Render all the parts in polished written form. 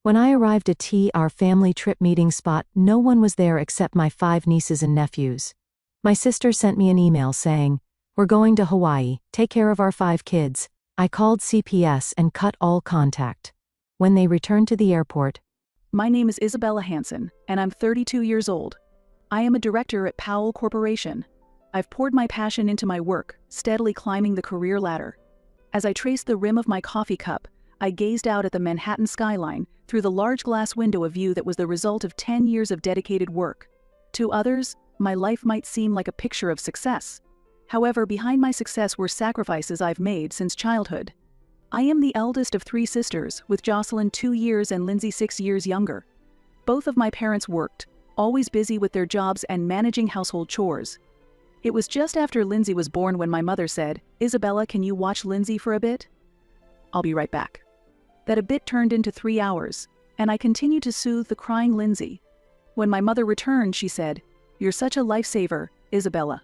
When I arrived at our family trip meeting spot, no one was there except my 5 nieces and nephews. My sister sent me an email saying, "We're going to Hawaii, take care of our 5 kids." I called CPS and cut all contact. When they returned to the airport, My name is Isabella Hansen, and I'm 32 years old. I am a director at Powell Corporation. I've poured my passion into my work, steadily climbing the career ladder. As I traced the rim of my coffee cup, I gazed out at the Manhattan skyline through the large glass window, a view that was the result of 10 years of dedicated work. To others, my life might seem like a picture of success. However, behind my success were sacrifices I've made since childhood. I am the eldest of 3 sisters, with Jocelyn 2 years and Lindsay 6 years younger. Both of my parents worked, always busy with their jobs and managing household chores. It was just after Lindsay was born when my mother said, "Isabella, can you watch Lindsay for a bit?" "I'll be right back." That a bit turned into 3 hours, and I continued to soothe the crying Lindsay. When my mother returned, she said, "You're such a lifesaver, Isabella.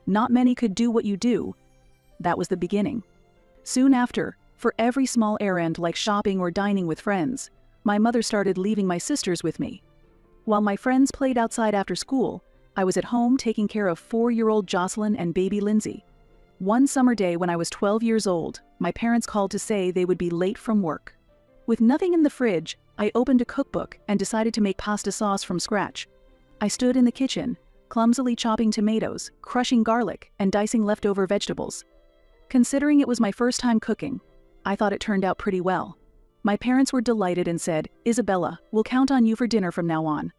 Not many could do what you do." That was the beginning. Soon after, for every small errand like shopping or dining with friends, my mother started leaving my sisters with me. While my friends played outside after school, I was at home taking care of 4-year-old Jocelyn and baby Lindsay. One summer day when I was 12 years old, my parents called to say they would be late from work. With nothing in the fridge, I opened a cookbook and decided to make pasta sauce from scratch. I stood in the kitchen, clumsily chopping tomatoes, crushing garlic, and dicing leftover vegetables. Considering it was my first time cooking, I thought it turned out pretty well. My parents were delighted and said, "Isabella, we'll count on you for dinner from now on."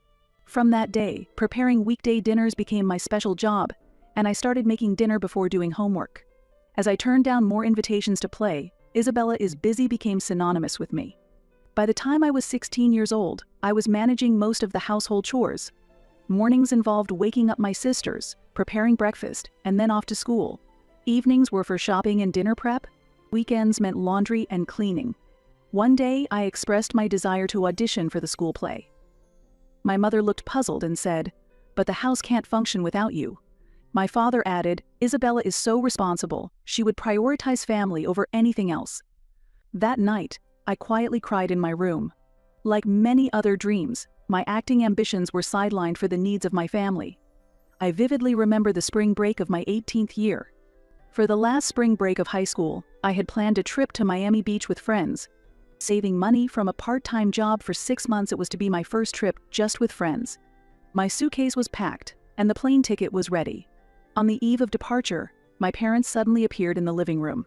From that day, preparing weekday dinners became my special job, and I started making dinner before doing homework. As I turned down more invitations to play, "Isabella is busy" became synonymous with me. By the time I was 16 years old, I was managing most of the household chores. Mornings involved waking up my sisters, preparing breakfast, and then off to school. Evenings were for shopping and dinner prep. Weekends meant laundry and cleaning. One day, I expressed my desire to audition for the school play. My mother looked puzzled and said, "But the house can't function without you." My father added, "Isabella is so responsible, she would prioritize family over anything else." That night, I quietly cried in my room. Like many other dreams, my acting ambitions were sidelined for the needs of my family. I vividly remember the spring break of my 18th year. For the last spring break of high school, I had planned a trip to Miami Beach with friends. Saving money from a part-time job for 6 months, it was to be my first trip just with friends. My suitcase was packed, and the plane ticket was ready. On the eve of departure, my parents suddenly appeared in the living room.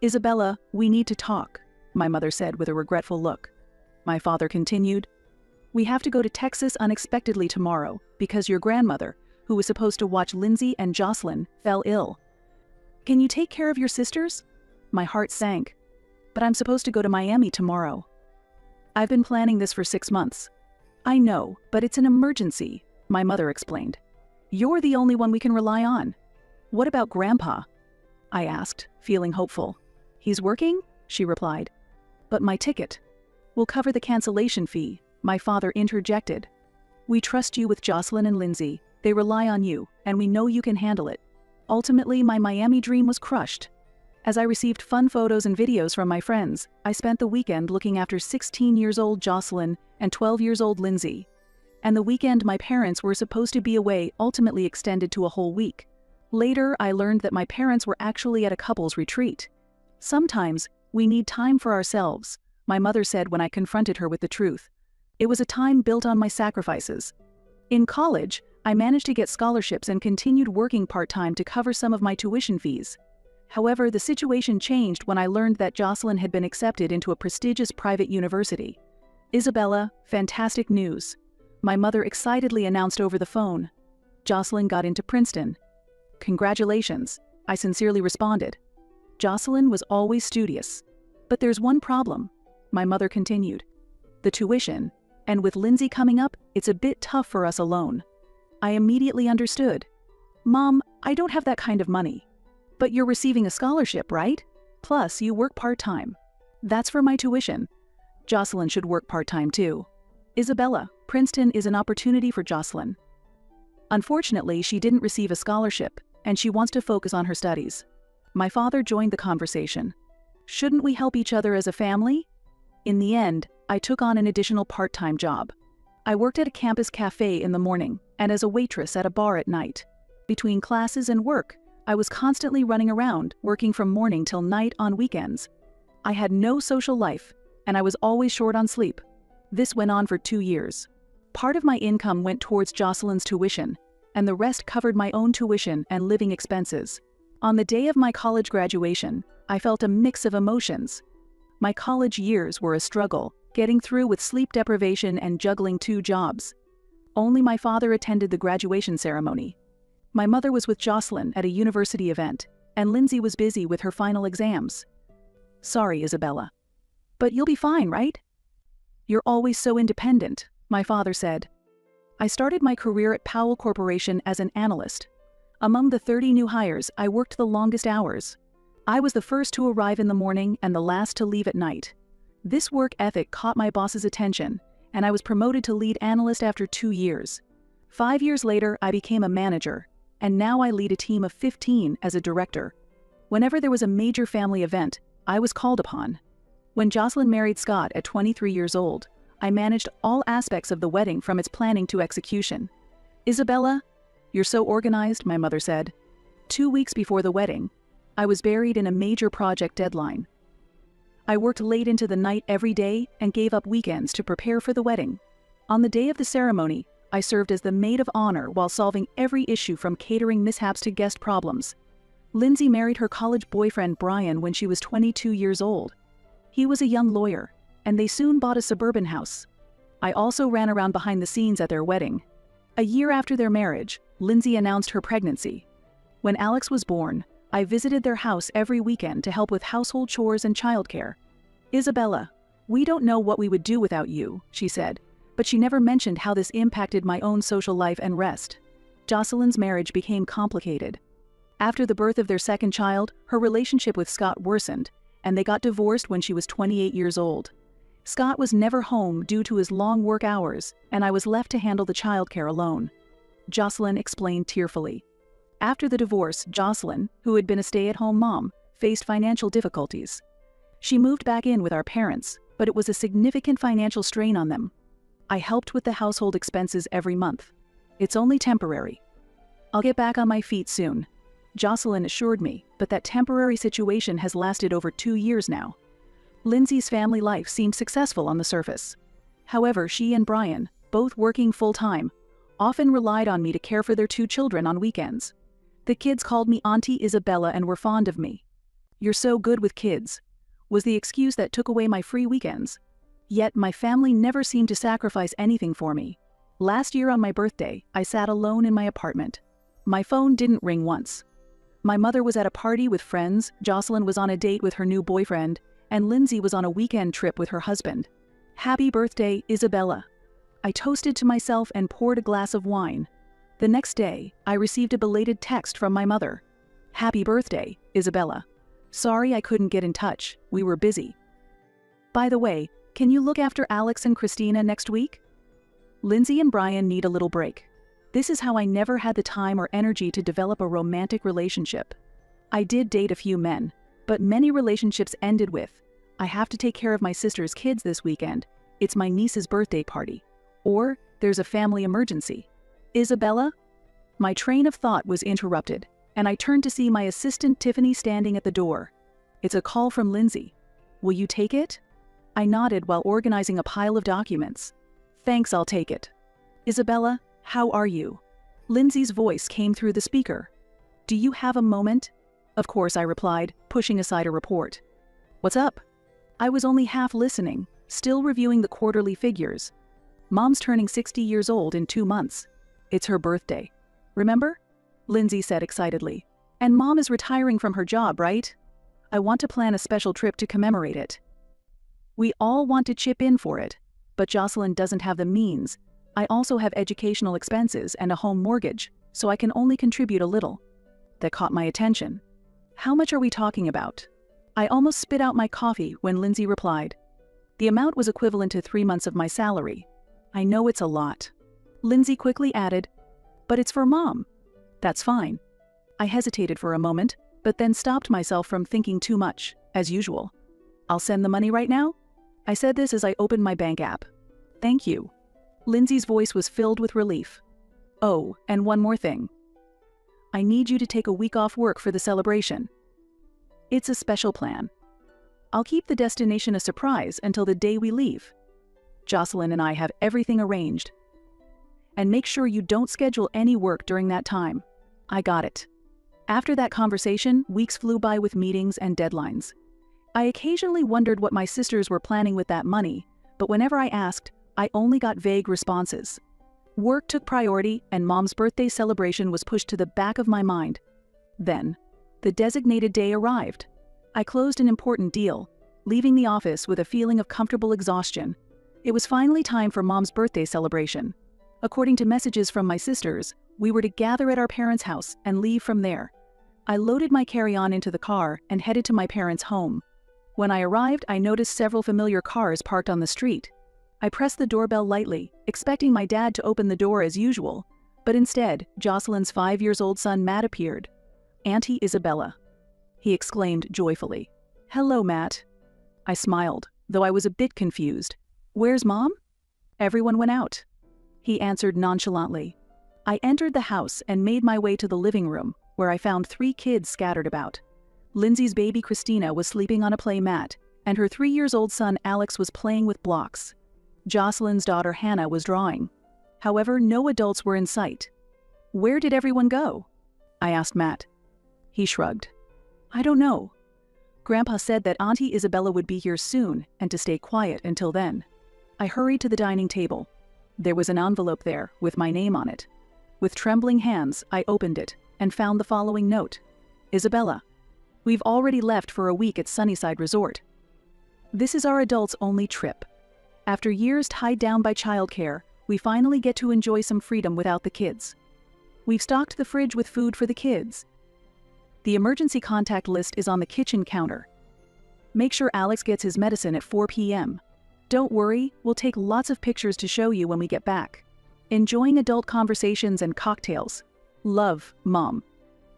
"Isabella, we need to talk," my mother said with a regretful look. My father continued, "We have to go to Texas unexpectedly tomorrow because your grandmother, who was supposed to watch Lindsay and Jocelyn, fell ill. Can you take care of your sisters?" My heart sank. "But I'm supposed to go to Miami tomorrow." "I've been planning this for 6 months." "I know, but it's an emergency," my mother explained. "You're the only one we can rely on." "What about Grandpa?" I asked, feeling hopeful. "He's working?" she replied. "But my ticket." "We'll cover the cancellation fee," my father interjected. "We trust you with Jocelyn and Lindsay. They rely on you, and we know you can handle it." Ultimately, my Miami dream was crushed. As I received fun photos and videos from my friends, I spent the weekend looking after 16-year-old Jocelyn and 12-year-old Lindsay. And the weekend my parents were supposed to be away ultimately extended to a whole week. Later, I learned that my parents were actually at a couple's retreat. "Sometimes, we need time for ourselves," my mother said when I confronted her with the truth. It was a time built on my sacrifices. In college, I managed to get scholarships and continued working part-time to cover some of my tuition fees. However, the situation changed when I learned that Jocelyn had been accepted into a prestigious private university. "Isabella, fantastic news," my mother excitedly announced over the phone. "Jocelyn got into Princeton." "Congratulations," I sincerely responded. Jocelyn was always studious. "But there's one problem," my mother continued. "The tuition, and with Lindsay coming up, it's a bit tough for us alone." I immediately understood. "Mom, I don't have that kind of money." "But you're receiving a scholarship, right? Plus, you work part-time." "That's for my tuition." "Jocelyn should work part-time too." "Isabella, Princeton is an opportunity for Jocelyn. Unfortunately, she didn't receive a scholarship, and she wants to focus on her studies." My father joined the conversation. "Shouldn't we help each other as a family?" In the end, I took on an additional part-time job. I worked at a campus cafe in the morning and as a waitress at a bar at night. Between classes and work, I was constantly running around, working from morning till night on weekends. I had no social life, and I was always short on sleep. This went on for 2 years. Part of my income went towards Jocelyn's tuition, and the rest covered my own tuition and living expenses. On the day of my college graduation, I felt a mix of emotions. My college years were a struggle, getting through with sleep deprivation and juggling 2 jobs. Only my father attended the graduation ceremony. My mother was with Jocelyn at a university event, and Lindsay was busy with her final exams. Sorry, Isabella. But you'll be fine, right? You're always so independent, my father said. I started my career at Powell Corporation as an analyst. Among the 30 new hires, I worked the longest hours. I was the first to arrive in the morning and the last to leave at night. This work ethic caught my boss's attention, and I was promoted to lead analyst after 2 years. 5 years later, I became a manager, and now I lead a team of 15 as a director. Whenever there was a major family event, I was called upon. When Jocelyn married Scott at 23 years old, I managed all aspects of the wedding from its planning to execution. Isabella, you're so organized, my mother said. 2 weeks before the wedding, I was buried in a major project deadline. I worked late into the night every day and gave up weekends to prepare for the wedding. On the day of the ceremony, I served as the maid of honor while solving every issue from catering mishaps to guest problems. Lindsay married her college boyfriend Brian when she was 22 years old. He was a young lawyer, and they soon bought a suburban house. I also ran around behind the scenes at their wedding. A year after their marriage, Lindsay announced her pregnancy. When Alex was born, I visited their house every weekend to help with household chores and childcare. Isabella, we don't know what we would do without you, she said, but she never mentioned how this impacted my own social life and rest. Jocelyn's marriage became complicated. After the birth of their second child, her relationship with Scott worsened, and they got divorced when she was 28 years old. Scott was never home due to his long work hours, and I was left to handle the childcare alone. Jocelyn explained tearfully. After the divorce, Jocelyn, who had been a stay-at-home mom, faced financial difficulties. She moved back in with our parents, but it was a significant financial strain on them. I helped with the household expenses every month. It's only temporary. I'll get back on my feet soon, Jocelyn assured me, but that temporary situation has lasted over 2 years now. Lindsay's family life seemed successful on the surface. However, she and Brian, both working full-time, often relied on me to care for their 2 children on weekends. The kids called me Auntie Isabella and were fond of me. "You're so good with kids," was the excuse that took away my free weekends. Yet my family never seemed to sacrifice anything for me. Last year on my birthday, I sat alone in my apartment. My phone didn't ring once. My mother was at a party with friends, Jocelyn was on a date with her new boyfriend, and Lindsay was on a weekend trip with her husband. Happy birthday, Isabella. I toasted to myself and poured a glass of wine. The next day, I received a belated text from my mother. Happy birthday, Isabella. Sorry I couldn't get in touch, we were busy. By the way, can you look after Alex and Christina next week? Lindsay and Brian need a little break. This is how I never had the time or energy to develop a romantic relationship. I did date a few men, but many relationships ended with, I have to take care of my sister's kids this weekend, it's my niece's birthday party, or there's a family emergency. Isabella? My train of thought was interrupted, and I turned to see my assistant Tiffany standing at the door. It's a call from Lindsay. Will you take it? I nodded while organizing a pile of documents. Thanks, I'll take it. Isabella, how are you? Lindsay's voice came through the speaker. Do you have a moment? Of course, I replied, pushing aside a report. What's up? I was only half listening, still reviewing the quarterly figures. Mom's turning 60 years old in 2 months. It's her birthday. Remember? Lindsay said excitedly. And Mom is retiring from her job, right? I want to plan a special trip to commemorate it. We all want to chip in for it, but Jocelyn doesn't have the means. I also have educational expenses and a home mortgage, so I can only contribute a little. That caught my attention. How much are we talking about? I almost spit out my coffee when Lindsay replied. The amount was equivalent to 3 months of my salary. I know it's a lot. Lindsay quickly added, but it's for Mom. That's fine. I hesitated for a moment, but then stopped myself from thinking too much, as usual. I'll send the money right now? I said this as I opened my bank app. Thank you. Lindsay's voice was filled with relief. Oh, and one more thing. I need you to take a week off work for the celebration. It's a special plan. I'll keep the destination a surprise until the day we leave. Jocelyn and I have everything arranged. And make sure you don't schedule any work during that time. I got it. After that conversation, weeks flew by with meetings and deadlines. I occasionally wondered what my sisters were planning with that money, but whenever I asked, I only got vague responses. Work took priority, and Mom's birthday celebration was pushed to the back of my mind. Then, the designated day arrived. I closed an important deal, leaving the office with a feeling of comfortable exhaustion. It was finally time for Mom's birthday celebration. According to messages from my sisters, we were to gather at our parents' house and leave from there. I loaded my carry-on into the car and headed to my parents' home. When I arrived, I noticed several familiar cars parked on the street. I pressed the doorbell lightly, expecting my dad to open the door as usual, but instead, Jocelyn's 5-year-old son Matt appeared. "Auntie Isabella," he exclaimed joyfully. "Hello, Matt." I smiled, though I was a bit confused. "Where's Mom?" "Everyone went out," he answered nonchalantly. I entered the house and made my way to the living room, where I found 3 kids scattered about. Lindsay's baby Christina was sleeping on a play mat, and her 3-year-old son Alex was playing with blocks. Jocelyn's daughter Hannah was drawing. However, no adults were in sight. "Where did everyone go?" I asked Matt. He shrugged. "I don't know. Grandpa said that Auntie Isabella would be here soon and to stay quiet until then." I hurried to the dining table. There was an envelope there with my name on it. With trembling hands, I opened it and found the following note. "Isabella, we've already left for a week at Sunnyside Resort. This is our adults-only trip. After years tied down by childcare, we finally get to enjoy some freedom without the kids. We've stocked the fridge with food for the kids. The emergency contact list is on the kitchen counter. Make sure Alex gets his medicine at 4 p.m. Don't worry, we'll take lots of pictures to show you when we get back. Enjoying adult conversations and cocktails. Love, Mom.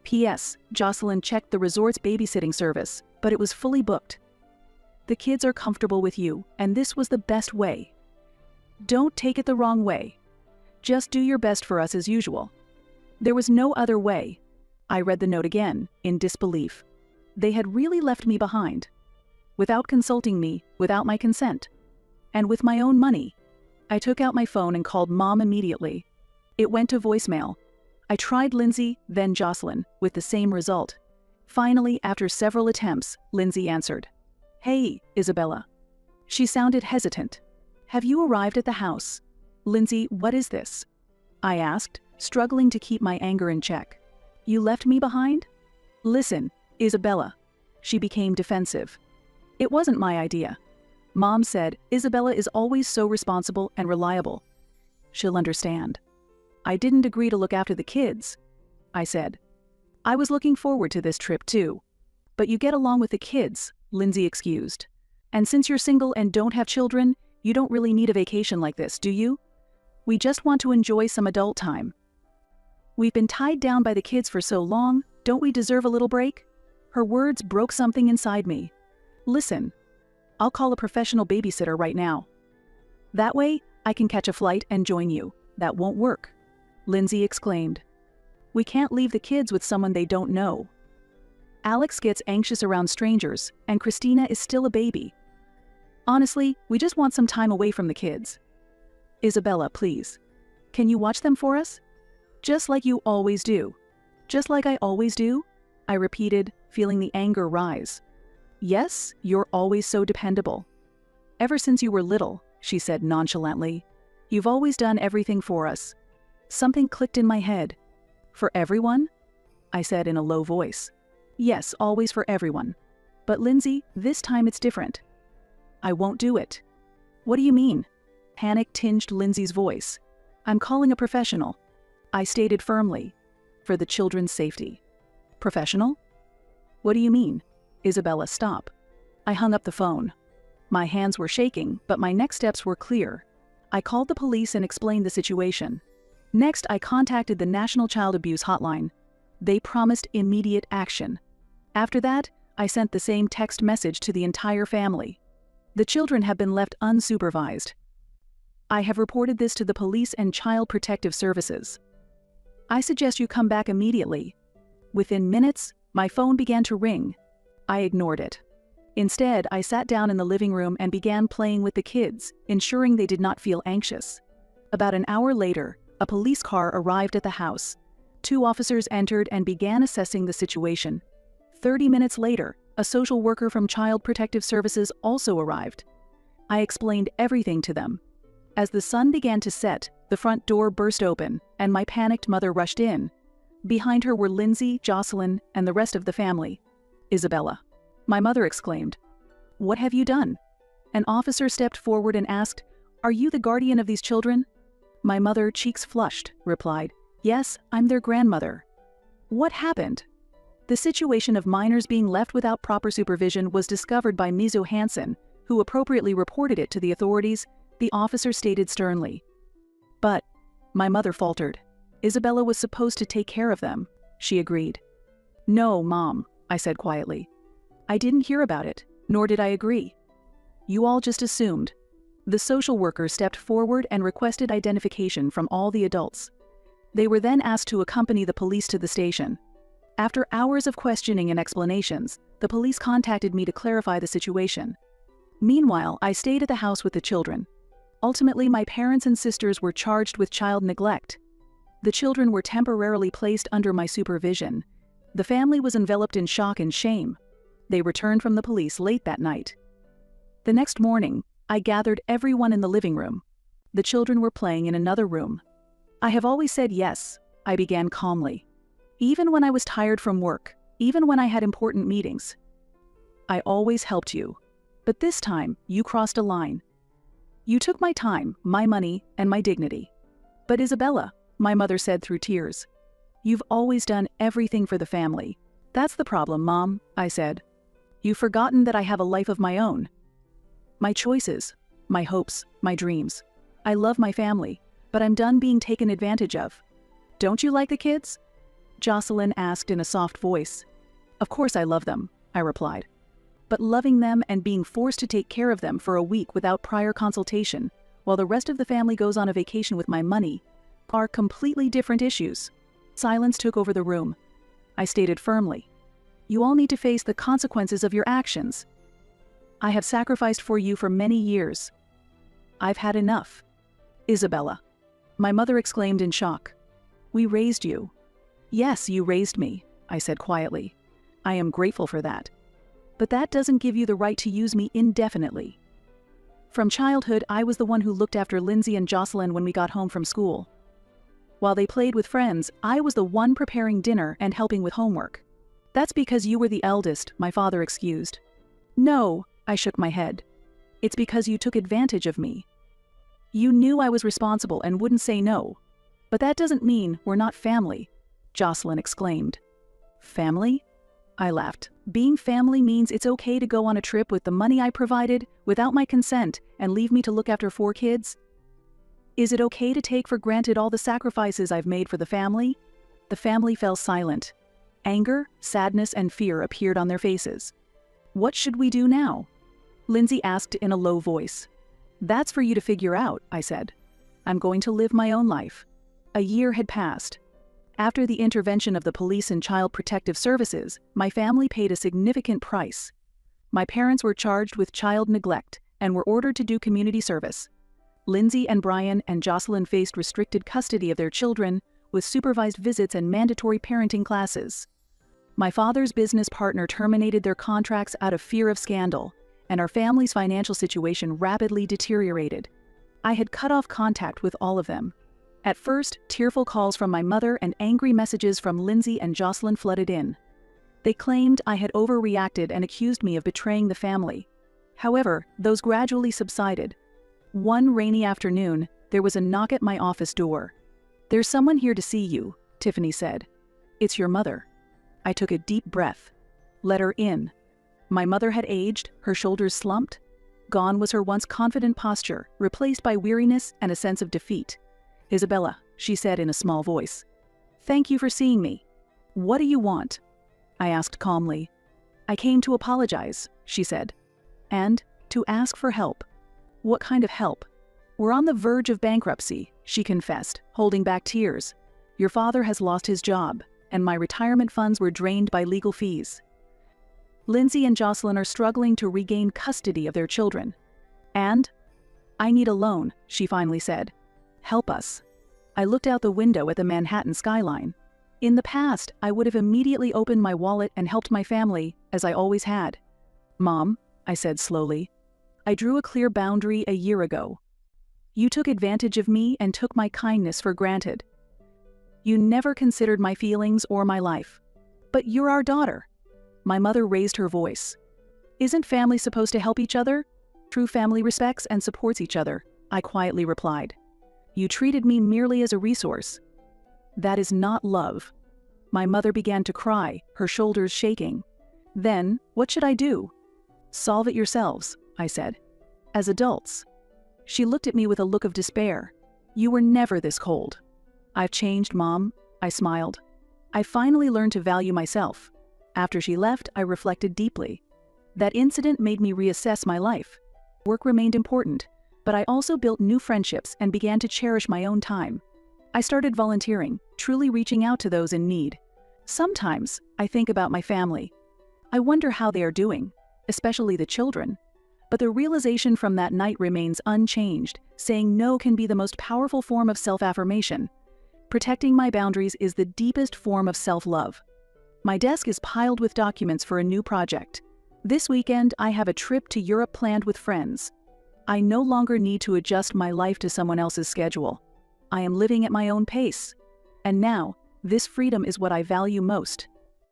P.S. Jocelyn checked the resort's babysitting service, but it was fully booked. The kids are comfortable with you, and this was the best way. Don't take it the wrong way. Just do your best for us as usual." There was no other way. I read the note again, in disbelief. They had really left me behind. Without consulting me, without my consent. And with my own money. I took out my phone and called Mom immediately. It went to voicemail. I tried Lindsay, then Jocelyn, with the same result. Finally, after several attempts, Lindsay answered. "Hey, Isabella." She sounded hesitant. "Have you arrived at the house?" "Lindsay, what is this?" I asked, struggling to keep my anger in check. "You left me behind?" "Listen, Isabella." She became defensive. "It wasn't my idea. Mom said Isabella is always so responsible and reliable. She'll understand." "I didn't agree to look after the kids," I said. "I was looking forward to this trip too. But you get along with the kids," Lindsay excused. "And since you're single and don't have children, you don't really need a vacation like this, do you? We just want to enjoy some adult time. We've been tied down by the kids for so long, don't we deserve a little break?" Her words broke something inside me. "Listen, I'll call a professional babysitter right now. That way, I can catch a flight and join you." "That won't work," Lindsay exclaimed. "We can't leave the kids with someone they don't know. Alex gets anxious around strangers, and Christina is still a baby. Honestly, we just want some time away from the kids. Isabella, please. Can you watch them for us? Just like you always do." "Just like I always do?" I repeated, feeling the anger rise. "Yes, you're always so dependable. Ever since you were little," she said nonchalantly. "You've always done everything for us." Something clicked in my head. "For everyone?" I said in a low voice. "Yes, always for everyone. But Lindsay, this time it's different." "I won't do it." "What do you mean?" Panic tinged Lindsay's voice. "I'm calling a professional," I stated firmly. "For the children's safety." "Professional? What do you mean?" "Isabella, stop." I hung up the phone. My hands were shaking, but my next steps were clear. I called the police and explained the situation. Next, I contacted the National Child Abuse Hotline. They promised immediate action. After that, I sent the same text message to the entire family. The children have been left unsupervised. I have reported this to the police and Child Protective Services. I suggest you come back immediately. Within minutes, my phone began to ring. I ignored it. Instead, I sat down in the living room and began playing with the kids, ensuring they did not feel anxious. About an hour later, a police car arrived at the house. 2 officers entered and began assessing the situation. 30 minutes later, a social worker from Child Protective Services also arrived. I explained everything to them. As the sun began to set, the front door burst open, and my panicked mother rushed in. Behind her were Lindsay, Jocelyn, and the rest of the family. "Isabella," my mother exclaimed. "What have you done?" An officer stepped forward and asked, "Are you the guardian of these children?" My mother, cheeks flushed, replied, "Yes, I'm their grandmother." What happened? The situation of minors being left without proper supervision was discovered by Ms. Johansson, who appropriately reported it to the authorities, the officer stated sternly. "But," my mother faltered, "Isabella was supposed to take care of them." She agreed. "No, Mom," I said quietly. "I didn't hear about it, nor did I agree. You all just assumed." The social worker stepped forward and requested identification from all the adults. They were then asked to accompany the police to the station. After hours of questioning and explanations, the police contacted me to clarify the situation. Meanwhile, I stayed at the house with the children. Ultimately, my parents and sisters were charged with child neglect. The children were temporarily placed under my supervision. The family was enveloped in shock and shame. They returned from the police late that night. The next morning, I gathered everyone in the living room. The children were playing in another room. "I have always said yes," I began calmly. "Even when I was tired from work, even when I had important meetings. I always helped you. But this time, you crossed a line. You took my time, my money, and my dignity." "But Isabella," my mother said through tears, "you've always done everything for the family." "That's the problem, Mom," I said. "You've forgotten that I have a life of my own. My choices, my hopes, my dreams. I love my family, but I'm done being taken advantage of." "Don't you like the kids?" Jocelyn asked in a soft voice. "Of course I love them," I replied. "But loving them and being forced to take care of them for a week without prior consultation, while the rest of the family goes on a vacation with my money, are completely different issues." Silence took over the room. I stated firmly, "You all need to face the consequences of your actions. I have sacrificed for you for many years. I've had enough." "Isabella," my mother exclaimed in shock. "We raised you." "Yes, you raised me," I said quietly. "I am grateful for that. But that doesn't give you the right to use me indefinitely. From childhood, I was the one who looked after Lindsay and Jocelyn when we got home from school. While they played with friends, I was the one preparing dinner and helping with homework. That's because you were the eldest," my father excused. "No," I shook my head. "It's because you took advantage of me. You knew I was responsible and wouldn't say no. But that doesn't mean we're not family," Jocelyn exclaimed. "Family?" I laughed. "Being family means it's okay to go on a trip with the money I provided, without my consent, and leave me to look after 4 kids? Is it okay to take for granted all the sacrifices I've made for the family?" The family fell silent. Anger, sadness, and fear appeared on their faces. "What should we do now?" Lindsay asked in a low voice. "That's for you to figure out," I said. "I'm going to live my own life." A year had passed. After the intervention of the police and Child Protective Services, my family paid a significant price. My parents were charged with child neglect and were ordered to do community service. Lindsay and Brian and Jocelyn faced restricted custody of their children, with supervised visits and mandatory parenting classes. My father's business partner terminated their contracts out of fear of scandal, and our family's financial situation rapidly deteriorated. I had cut off contact with all of them. At first, tearful calls from my mother and angry messages from Lindsay and Jocelyn flooded in. They claimed I had overreacted and accused me of betraying the family. However, those gradually subsided. One rainy afternoon, there was a knock at my office door. "There's someone here to see you," Tiffany said. "It's your mother." I took a deep breath. "Let her in." My mother had aged, her shoulders slumped. Gone was her once confident posture, replaced by weariness and a sense of defeat. "Isabella," she said in a small voice. "Thank you for seeing me. What do you want?" I asked calmly. "I came to apologize," she said. "And to ask for help. What kind of help? We're on the verge of bankruptcy, she confessed, holding back tears. Your father has lost his job, and my retirement funds were drained by legal fees. Lindsay and Jocelyn are struggling to regain custody of their children. And I need a loan, she finally said. Help us. I looked out the window at the Manhattan skyline. In the past, I would have immediately opened my wallet and helped my family, as I always had. Mom, I said slowly, I drew a clear boundary a year ago. You took advantage of me and took my kindness for granted. You never considered my feelings or my life. But you're our daughter. My mother raised her voice. Isn't family supposed to help each other? True family respects and supports each other, I quietly replied. You treated me merely as a resource. That is not love. My mother began to cry, her shoulders shaking. Then, what should I do? Solve it yourselves, I said. As adults. She looked at me with a look of despair. You were never this cold. I've changed, Mom, I smiled. I finally learned to value myself. After she left, I reflected deeply. That incident made me reassess my life. Work remained important, but I also built new friendships and began to cherish my own time. I started volunteering, truly reaching out to those in need. Sometimes, I think about my family. I wonder how they are doing, especially the children. But the realization from that night remains unchanged. Saying no can be the most powerful form of self-affirmation. Protecting my boundaries is the deepest form of self-love. My desk is piled with documents for a new project. This weekend, I have a trip to Europe planned with friends. I no longer need to adjust my life to someone else's schedule. I am living at my own pace. And now, this freedom is what I value most.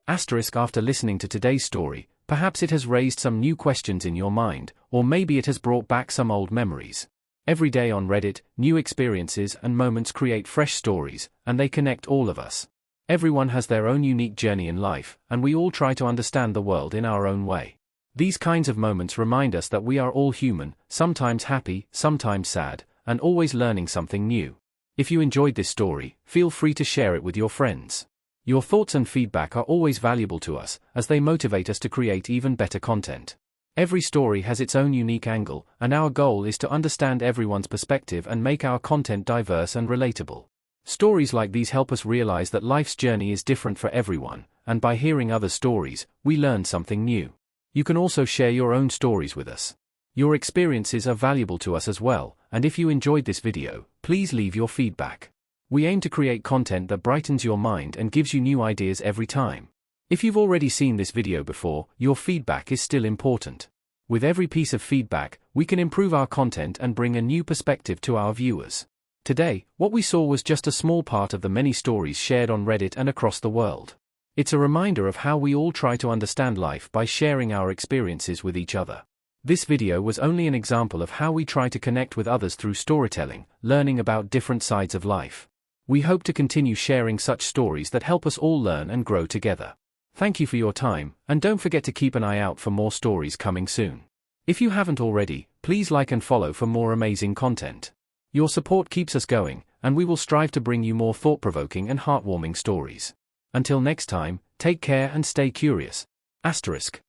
After listening to today's story, perhaps it has raised some new questions in your mind, or maybe it has brought back some old memories. Every day on Reddit, new experiences and moments create fresh stories, and they connect all of us. Everyone has their own unique journey in life, and we all try to understand the world in our own way. These kinds of moments remind us that we are all human, sometimes happy, sometimes sad, and always learning something new. If you enjoyed this story, feel free to share it with your friends. Your thoughts and feedback are always valuable to us, as they motivate us to create even better content. Every story has its own unique angle, and our goal is to understand everyone's perspective and make our content diverse and relatable. Stories like these help us realize that life's journey is different for everyone, and by hearing other stories, we learn something new. You can also share your own stories with us. Your experiences are valuable to us as well, and if you enjoyed this video, please leave your feedback. We aim to create content that brightens your mind and gives you new ideas every time. If you've already seen this video before, your feedback is still important. With every piece of feedback, we can improve our content and bring a new perspective to our viewers. Today, what we saw was just a small part of the many stories shared on Reddit and across the world. It's a reminder of how we all try to understand life by sharing our experiences with each other. This video was only an example of how we try to connect with others through storytelling, learning about different sides of life. We hope to continue sharing such stories that help us all learn and grow together. Thank you for your time, and don't forget to keep an eye out for more stories coming soon. If you haven't already, please like and follow for more amazing content. Your support keeps us going, and we will strive to bring you more thought-provoking and heartwarming stories. Until next time, take care and stay curious. **